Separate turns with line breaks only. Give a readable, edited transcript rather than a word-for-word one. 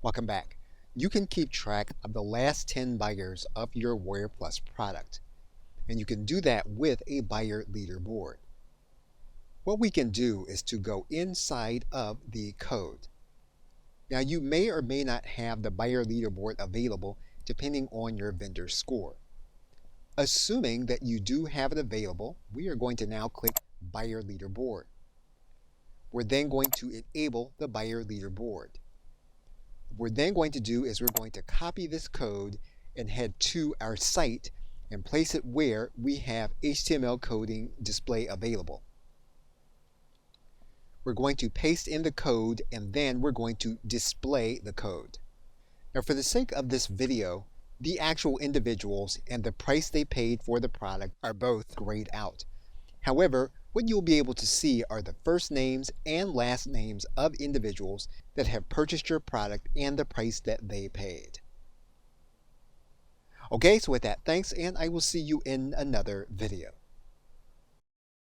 Welcome back. You can keep track of the last 10 buyers of your WarriorPlus product, and you can do that with a buyer leaderboard. What we can do is to go inside of the code. Now you may or may not have the buyer leaderboard available depending on your vendor score. Assuming that you do have it available, we are going to now click Buyer Leaderboard. We're then going to enable the Buyer Leaderboard. What we're then going to do is we're going to copy this code and head to our site and place it where we have HTML coding display available. We're going to paste in the code and then we're going to display the code. Now for the sake of this video, the actual individuals and the price they paid for the product are both grayed out. However, what you'll be able to see are the first names and last names of individuals that have purchased your product and the price that they paid. Okay, so with that, thanks, and I will see you in another video.